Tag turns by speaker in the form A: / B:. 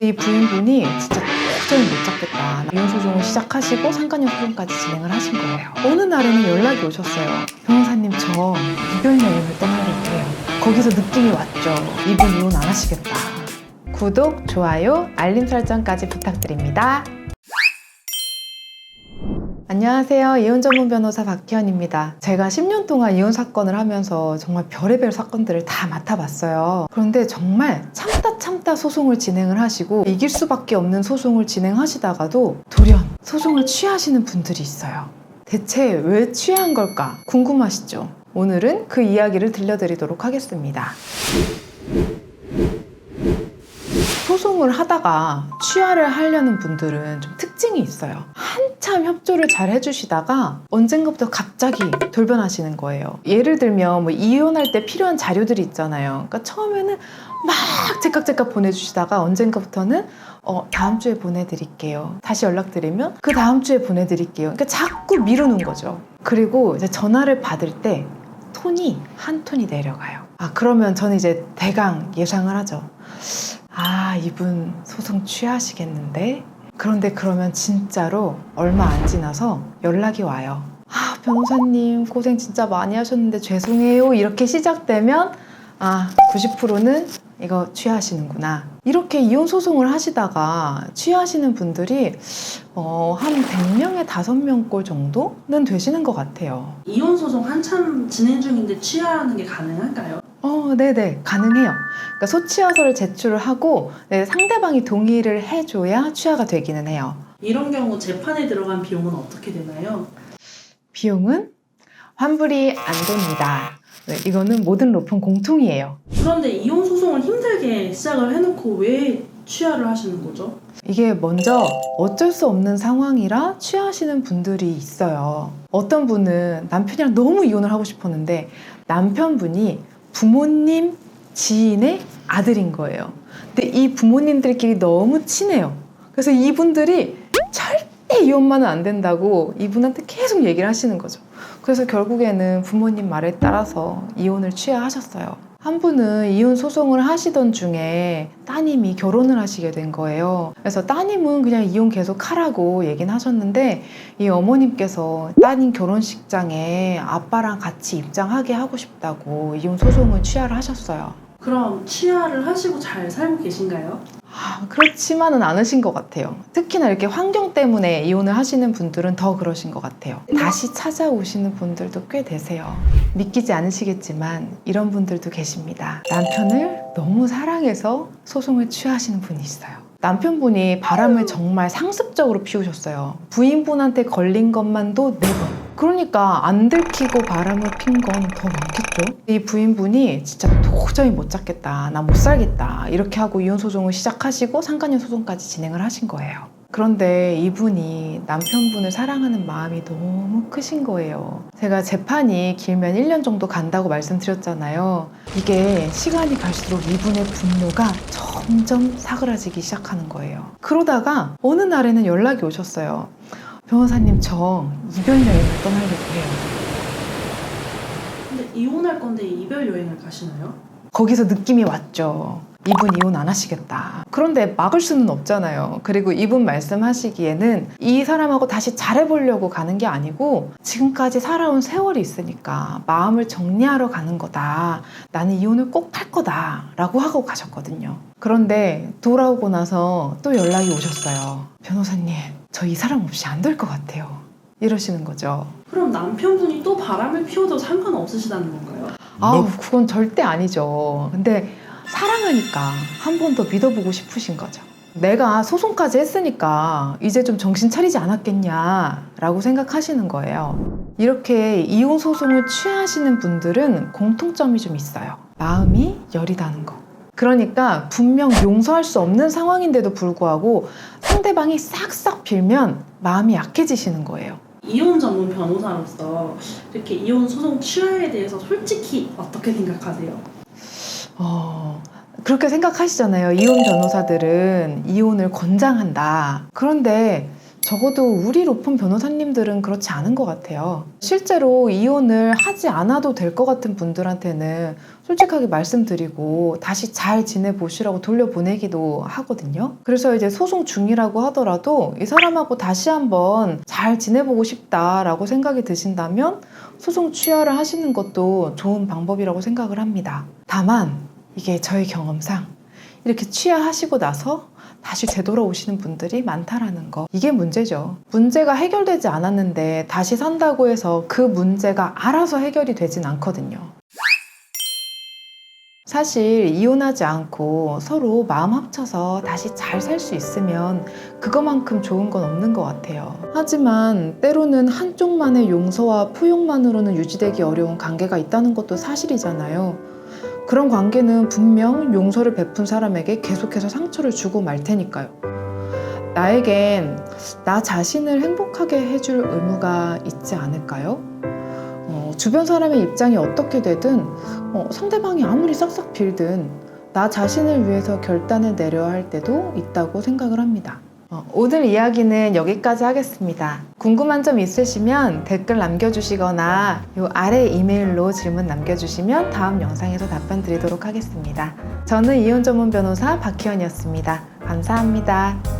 A: 이 부인분이 진짜 도저히 못 잡겠다. 이혼소송을 시작하시고 상간녀 소송까지 진행을 하신 거예요. 어느 날에는 연락이 오셨어요. 변호사님, 저 이별 여행을 떠나려고 해요. 거기서 느낌이 왔죠. 이분 이혼 안 하시겠다. 구독, 좋아요, 알림 설정까지 부탁드립니다. 안녕하세요. 이혼 전문 변호사 박희연입니다. 제가 10년 동안 이혼 사건을 하면서 정말 별의별 사건들을 다 맡아봤어요. 그런데 정말 참다 소송을 진행을 하시고 이길 수밖에 없는 소송을 진행하시다가도 돌연 소송을 취하시는 분들이 있어요. 대체 왜 취한 걸까 궁금하시죠? 오늘은 그 이야기를 들려드리도록 하겠습니다. 소송을 하다가 취하를 하려는 분들은 좀 특징이 있어요. 한참 협조를 잘 해주시다가 언젠가부터 갑자기 돌변하시는 거예요. 예를 들면 뭐 이혼할 때 필요한 자료들이 있잖아요. 그러니까 처음에는 막 제깍제깍 보내주시다가 언젠가부터는 다음 주에 보내드릴게요. 다시 연락드리면 그 다음 주에 보내드릴게요. 그러니까 자꾸 미루는 거죠. 그리고 이제 전화를 받을 때 톤이 한 톤이 내려가요. 그러면 저는 이제 대강 예상을 하죠. 이분 소송 취하시겠는데? 그런데 그러면 진짜로 얼마 안 지나서 연락이 와요. 변호사님 고생 진짜 많이 하셨는데 죄송해요. 이렇게 시작되면 90%는 이거 취하시는구나. 이렇게 이혼 소송을 하시다가 취하시는 분들이 한 100명에 5명꼴 정도는 되시는 것 같아요.
B: 이혼 소송 한참 진행 중인데 취하는 게 가능할까요?
A: 네네, 가능해요. 그러니까 소취하서를 제출을 하고 상대방이 동의를 해줘야 취하가 되기는 해요.
B: 이런 경우 재판에 들어간 비용은 어떻게 되나요?
A: 비용은 환불이 안 됩니다. 이거는 모든 로펌 공통이에요.
B: 그런데 이혼 소송을 힘들게 시작을 해놓고 왜 취하를 하시는 거죠?
A: 이게 먼저 어쩔 수 없는 상황이라 취하시는 분들이 있어요. 어떤 분은 남편이랑 너무 이혼을 하고 싶었는데 남편분이 부모님 지인의 아들인 거예요. 근데 이 부모님들끼리 너무 친해요. 그래서 이분들이 절대 이혼만은 안 된다고 이분한테 계속 얘기를 하시는 거죠. 그래서 결국에는 부모님 말에 따라서 이혼을 취하하셨어요. 한 분은 이혼 소송을 하시던 중에 따님이 결혼을 하시게 된 거예요. 그래서 따님은 그냥 이혼 계속 하라고 얘기는 하셨는데 이 어머님께서 따님 결혼식장에 아빠랑 같이 입장하게 하고 싶다고 이혼 소송을 취하를 하셨어요.
B: 그럼 취하를 하시고 잘 살고 계신가요?
A: 그렇지만은 않으신 것 같아요. 특히나 이렇게 환경 때문에 이혼을 하시는 분들은 더 그러신 것 같아요. 다시 찾아오시는 분들도 꽤 되세요. 믿기지 않으시겠지만 이런 분들도 계십니다. 남편을 너무 사랑해서 소송을 취하시는 분이 있어요. 남편분이 바람을 정말 상습적으로 피우셨어요. 부인분한테 걸린 것만도 4번. 그러니까 안 들키고 바람을 핀 건 더 많겠죠. 이 부인분이 진짜 도저히 못 잡겠다, 나 못 살겠다 이렇게 하고 이혼 소송을 시작하시고 상간녀 소송까지 진행을 하신 거예요. 그런데 이분이 남편분을 사랑하는 마음이 너무 크신 거예요. 제가 재판이 길면 1년 정도 간다고 말씀드렸잖아요. 이게 시간이 갈수록 이분의 분노가 점점 사그라지기 시작하는 거예요. 그러다가 어느 날에는 연락이 오셨어요. 변호사님, 저 이별 여행을 떠나려고 해요.
B: 근데 이혼할 건데 이별 여행을 가시나요?
A: 거기서 느낌이 왔죠. 이분 이혼 안 하시겠다. 그런데 막을 수는 없잖아요. 그리고 이분 말씀하시기에는 이 사람하고 다시 잘해보려고 가는 게 아니고 지금까지 살아온 세월이 있으니까 마음을 정리하러 가는 거다. 나는 이혼을 꼭 할 거다 라고 하고 가셨거든요. 그런데 돌아오고 나서 또 연락이 오셨어요. 변호사님, 저 이 사람 없이 안 될 것 같아요. 이러시는 거죠.
B: 그럼 남편분이 또 바람을 피워도 상관없으시다는 건가요?
A: 그건 절대 아니죠. 근데 사랑하니까 한 번 더 믿어보고 싶으신 거죠. 내가 소송까지 했으니까 이제 좀 정신 차리지 않았겠냐라고 생각하시는 거예요. 이렇게 이혼 소송을 취하시는 분들은 공통점이 좀 있어요. 마음이 여리다는 거. 그러니까 분명 용서할 수 없는 상황인데도 불구하고 상대방이 싹싹 빌면 마음이 약해지시는 거예요.
B: 이혼 전문 변호사로서 이렇게 이혼 소송 취하에 대해서 솔직히 어떻게 생각하세요?
A: 그렇게 생각하시잖아요. 이혼 변호사들은 이혼을 권장한다. 그런데 적어도 우리 로펌 변호사님들은 그렇지 않은 것 같아요. 실제로 이혼을 하지 않아도 될 것 같은 분들한테는 솔직하게 말씀드리고 다시 잘 지내보시라고 돌려보내기도 하거든요. 그래서 이제 소송 중이라고 하더라도 이 사람하고 다시 한번 잘 지내보고 싶다라고 생각이 드신다면 소송 취하를 하시는 것도 좋은 방법이라고 생각을 합니다. 다만 이게 저희 경험상 이렇게 취하하시고 나서 다시 되돌아오시는 분들이 많다라는 거, 이게 문제죠. 문제가 해결되지 않았는데 다시 산다고 해서 그 문제가 알아서 해결이 되진 않거든요. 사실 이혼하지 않고 서로 마음 합쳐서 다시 잘 살 수 있으면 그거만큼 좋은 건 없는 것 같아요. 하지만 때로는 한쪽만의 용서와 포용만으로는 유지되기 어려운 관계가 있다는 것도 사실이잖아요. 그런 관계는 분명 용서를 베푼 사람에게 계속해서 상처를 주고 말 테니까요. 나에겐 나 자신을 행복하게 해줄 의무가 있지 않을까요? 주변 사람의 입장이 어떻게 되든 상대방이 아무리 싹싹 빌든 나 자신을 위해서 결단을 내려야 할 때도 있다고 생각을 합니다. 오늘 이야기는 여기까지 하겠습니다. 궁금한 점 있으시면 댓글 남겨주시거나 이 아래 이메일로 질문 남겨주시면 다음 영상에서 답변 드리도록 하겠습니다. 저는 이혼 전문 변호사 박희원이었습니다. 감사합니다.